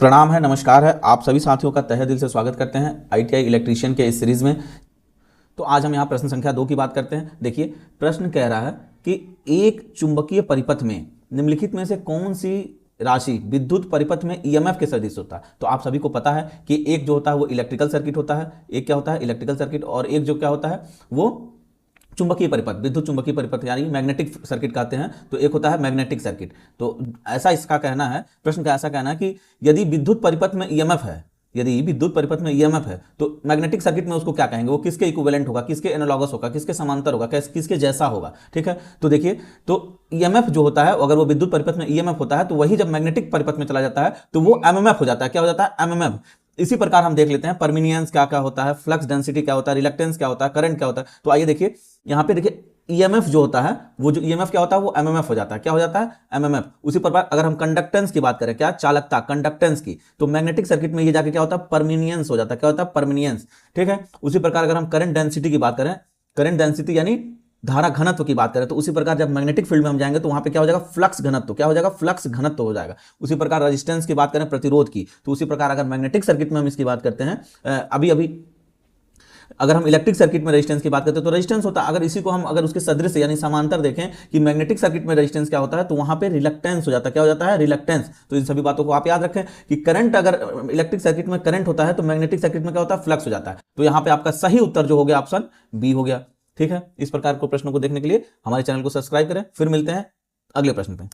प्रणाम है, नमस्कार है। आप सभी साथियों का तहे दिल से स्वागत करते हैं आईटीआई इलेक्ट्रीशियन के इस सीरीज में। तो आज हम यहाँ प्रश्न संख्या 2 की बात करते हैं। देखिए, प्रश्न कह रहा है कि एक चुंबकीय परिपथ में निम्नलिखित में से कौन सी राशि विद्युत परिपथ में ईएमएफ के सदृश होता है। तो आप सभी को पता है कि एक जो होता है वो इलेक्ट्रिकल सर्किट होता है, एक क्या होता है इलेक्ट्रिकल सर्किट, और एक जो क्या होता है वो चुंबकीय परिपथ, विद्युत चुंबकीय परिपथ यानी मैग्नेटिक सर्किट कहते हैं। तो एक होता है मैग्नेटिक सर्किट। तो ऐसा इसका कहना है, प्रश्न का ऐसा कहना है कि यदि विद्युत परिपथ में ईएमएफ है, यदि विद्युत परिपथ में ईएमएफ है तो मैग्नेटिक सर्किट में उसको क्या कहेंगे, वो किसके इक्विवेलेंट होगा, किसके एनालॉगस होगा, किसके समांतर होगा, किसके जैसा होगा। ठीक है, तो देखिए, तो ईएमएफ जो होता है अगर वो विद्युत परिपथ में ईएमएफ होता है तो वही जब मैग्नेटिक परिपथ में चला जाता है तो वो एमएमएफ हो जाता है। क्या हो जाता है? एमएमएफ। इसी प्रकार हम देख लेते हैं परमिनियंस क्या क्या होता है, फ्लक्स डेंसिटी क्या होता है, रिलक्टेंस क्या होता है, करंट क्या होता है। तो आइए देखिए, यहाँ पे देखिए ईएमएफ जो होता है, वो जो ईएमएफ क्या होता है वो एमएमएफ हो जाता है। क्या हो जाता है? एमएमएफ। उसी प्रकार अगर हम कंडक्टेंस की बात करें, क्या चालकता, कंडक्टेंस की, तो मैग्नेटिक सर्किट में ये जाके क्या होता है? परमिनियंस हो जाता है। क्या होता है? परमिनियंस। ठीक है, उसी प्रकार अगर हम करंट डेंसिटी की बात करें, करंट डेंसिटी यानी धारा घनत्व की बात करें, तो उसी प्रकार जब मैग्नेटिक फील्ड में हम जाएंगे तो वहां पे क्या हो जाएगा? फ्लक्स घनत्व। क्या हो जाएगा? फ्लक्स घनत्व हो जाएगा। उसी प्रकार रेजिस्टेंस की बात करें, प्रतिरोध की, तो उसी प्रकार अगर मैग्नेटिक सर्किट में हम इसकी बात करते हैं, अभी अभी अगर हम इलेक्ट्रिक सर्किट में रेजिस्टेंस की बात करते हैं तो रेजिस्टेंस होता है, अगर इसी को हम अगर उसके सदृश यानी समांतर देखें कि मैग्नेटिक सर्किट में रेजिस्टेंस क्या होता है तो वहां पे रिलक्टेंस हो जाता है। क्या हो जाता है? रिलक्टेंस। तो इन सभी बातों को आप याद रखें कि करंट, अगर इलेक्ट्रिक सर्किट में करंट होता है तो मैग्नेटिक सर्किट में क्या होता है? फ्लक्स हो जाता है। तो यहां पर आपका सही उत्तर जो हो गया ऑप्शन बी हो गया। ठीक है, इस प्रकार को प्रश्नों को देखने के लिए हमारे चैनल को सब्सक्राइब करें। फिर मिलते हैं अगले प्रश्न पे।